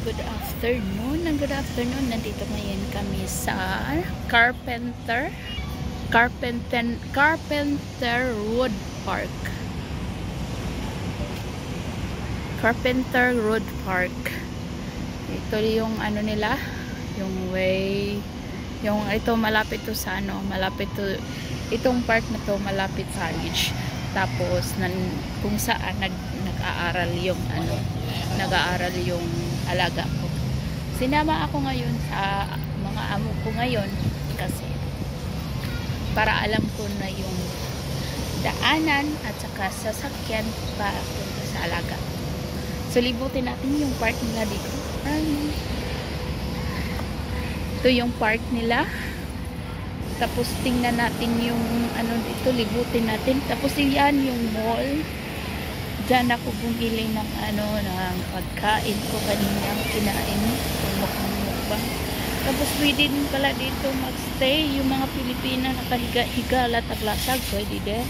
good afternoon. Good afternoon. Nandito ngayon kami sa Carpenter Road Park. Carpenter Road Park. Ito yung ano nila, yung way, yung ito malapit to sa ano, malapit to itong park na to malapit sa college. Tapos kung saan nag-aaral yung ano, nag-aaral yung alaga ko. Sinama ako ngayon sa mga amo ko ngayon kasi para alam ko na yung daanan at saka sasakyan para punta sa alaga. So libutin natin yung park nila dito. Ito yung park nila. Tapos tingnan natin yung ano dito, libutin natin. Tapos yan yung mall. Diyan ako bumili ng ano, ng pagkain ko kanina, kinain mukbang. Tapos pwede din pala dito magstay yung mga Pilipina nakahiga-higa, latag-latag, pwede din.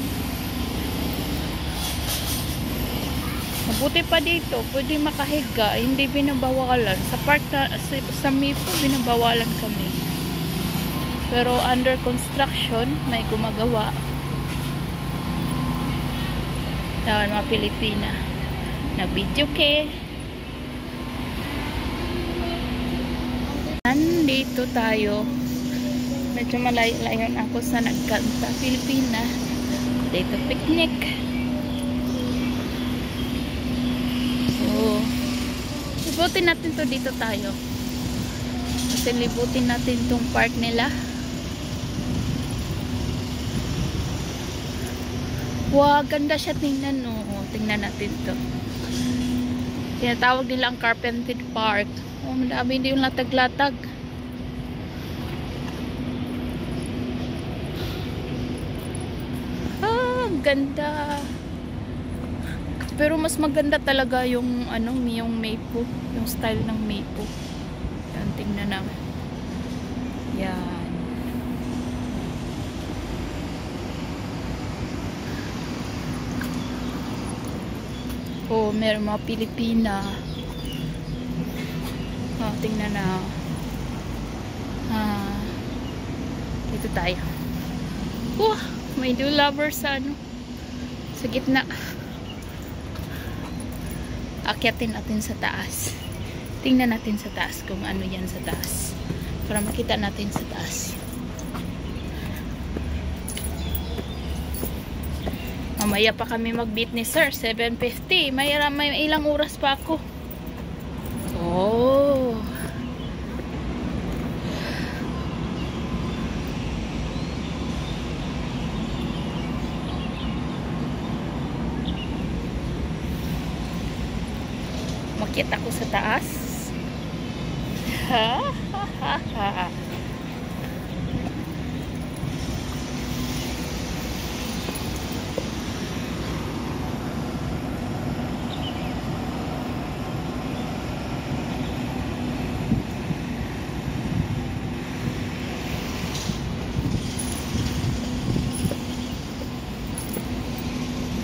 Mabuti pa dito, pwede makahiga, hindi binabawalan. Sa park na, sa Mipo, binabawalan kami. Pero under construction, may gumagawa. Yan, mga Pilipina. Nag-video ke. Nandito tayo. Medyo malayo-layon ako sa Nagkanta, Pilipina. Dito picnic. So, libutin natin to dito tayo. Kasi libutin natin tong park nila. Wow, ganda siya tingnan, no. Tingnan natin to. Tinatawag nila ang Carpenter Park. Oh, madami din yung latag-latag. Ah, ganda. Pero mas maganda talaga yung ano, yung Maple, yung style ng Maple. Yan, tingnan na. Yan. Oh, meron mga Pilipina. Oh, tingnan na. Dito tayo. May do lovers sa ano, sa gitna. Akyatin natin sa taas. Tingnan natin sa taas kung ano yan sa taas. Para makita natin sa taas. Mamaya pa kami mag-beat ni Sir, 7:50. May ilang oras pa ako. Oh. Makita ko sa taas. Ha?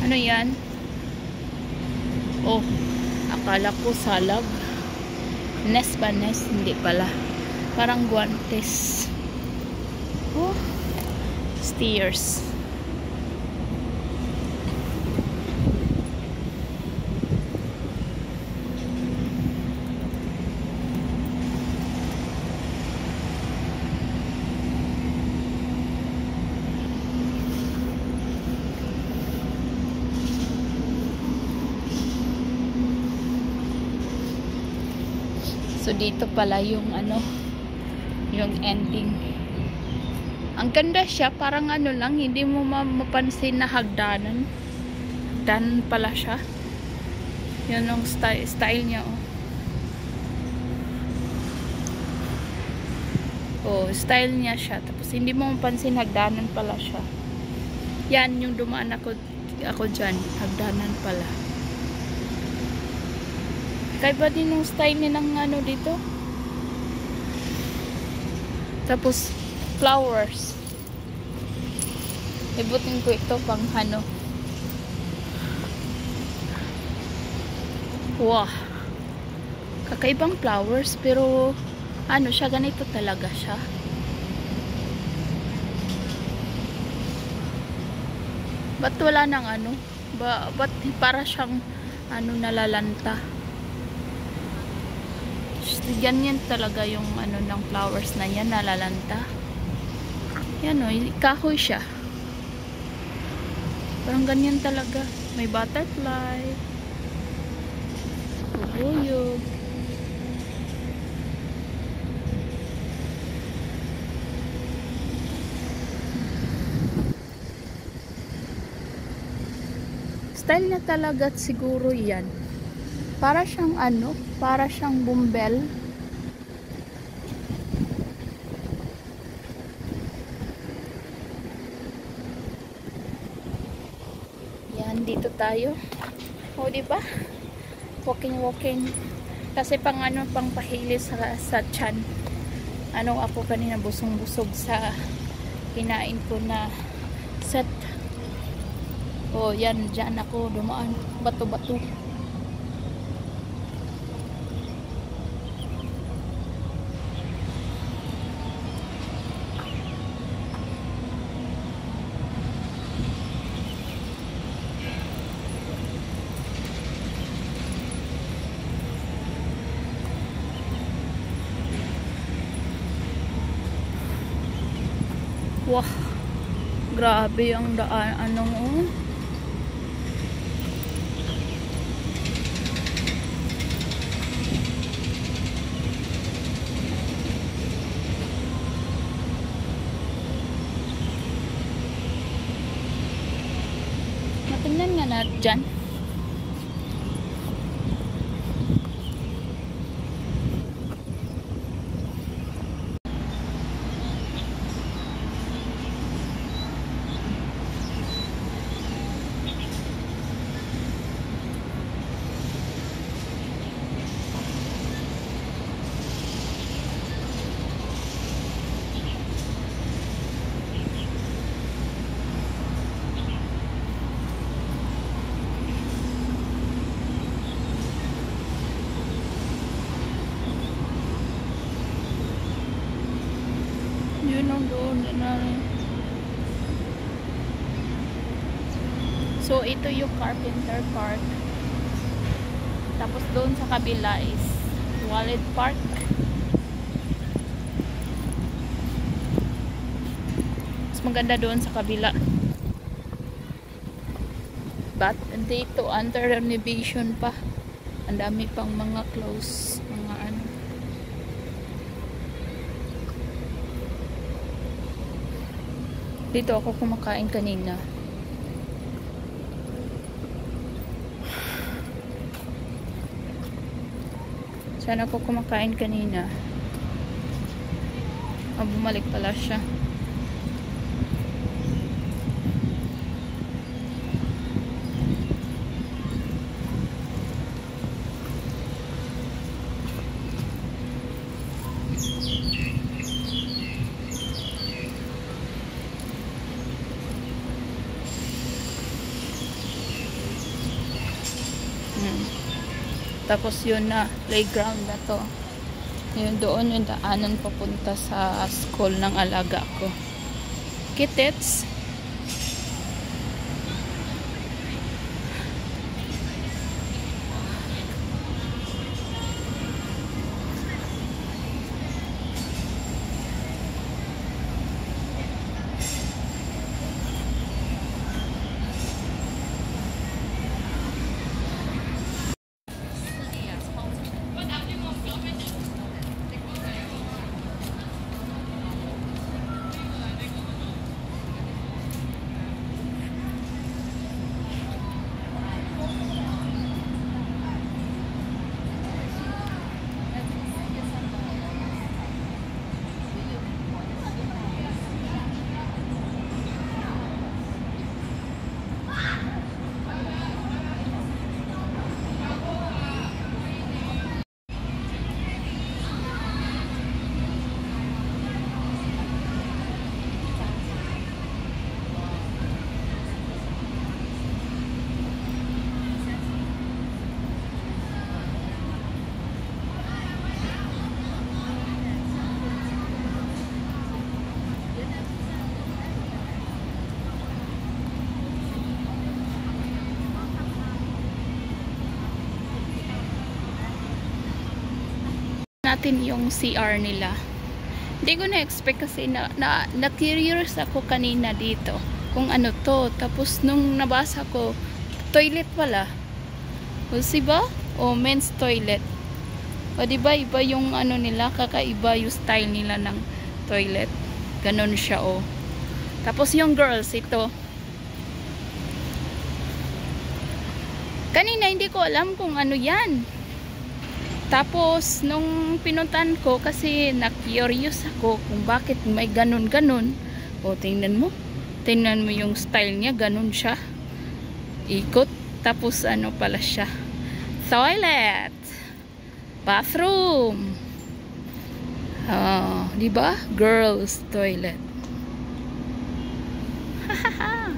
Ano yan? Oh, akala ko salab. Nest ba? Nest? Hindi pala. Parang guantes. Oh, stairs. So dito pala yung ano, yung ending. Ang ganda siya, parang ano lang, hindi mo mapansin na hagdanan. Hagdanan pala siya. Yun yung style niya, oh. Oh, style niya siya. Tapos hindi mo mapansin hagdanan pala siya. Yan yung dumaan ako dyan, hagdanan pala. Kaiba din yung style niya ng ano dito. Tapos flowers. Ibutin ko ito pang ano. Wow. Kakaibang flowers, pero ano siya, ganito talaga siya. Ba't wala nang ano? Ba't para siyang ano, nalalanta? Ganyan talaga yung ano ng flowers na yan, nalalanta. Yan o, kahoy siya. Parang ganyan talaga. May butterfly. Bubuyog. Style niya talaga siguro yan. Para siyang ano, para siyang bumbel. Yan, dito tayo. O, diba? Walking. Kasi pang ano, pang pahili sa tiyan. Ano ako kanina, busog-busog sa kinain ko na set. O, yan, dyan ako dumaan. Bato-bato. Wah, grabe ang daan. Anong matingnan nga natin dyan. Yun ang doon na. So, ito yung Carpenter Park. Tapos doon sa kabila is Wallet Park. Mas maganda doon sa kabila. But, dito under renovation pa. Ang dami pang mga close, mga ano. Dito ako kumakain kanina. Saan ako kumakain kanina? Bumalik pala siya. Tapos yun na, playground na to. Yun doon yung daanan papunta sa school ng alaga ko. Kitits. natin yung CR nila. Hindi ko na-expect kasi na-curious ako kanina dito kung ano to. Tapos nung nabasa ko, toilet pala. O diba? O men's toilet. O diba iba yung ano nila, kakaiba yung style nila ng toilet. Ganon siya o. Tapos yung girls, ito. Kanina hindi ko alam kung ano yan. Tapos nung pinuntan ko kasi na-curious ako kung bakit may ganon-ganon. O tingnan mo. Tingnan mo yung style niya, ganon siya. Ikot. Tapos ano pala siya. Toilet. Bathroom. Di ba? Girls toilet. Hahaha.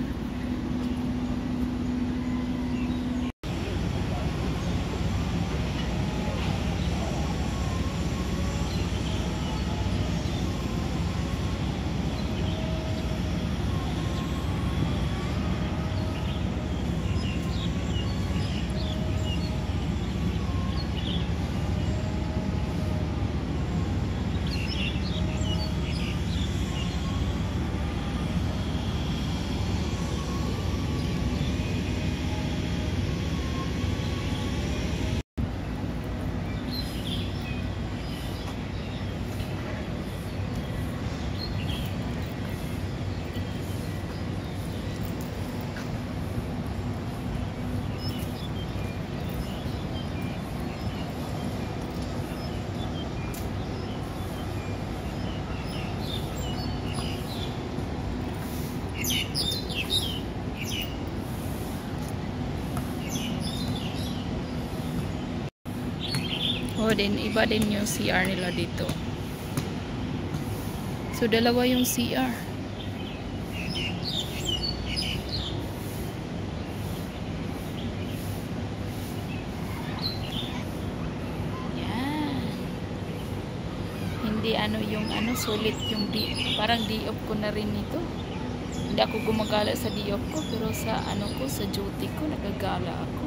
O din, iba din yung CR nila dito. So, dalawa yung CR. Yan. Hindi ano yung ano, sulit yung parang di-off ko na rin ito. Hindi ako gumagala sa di-off ko, pero sa ano ko, sa duty ko, nagagala ako.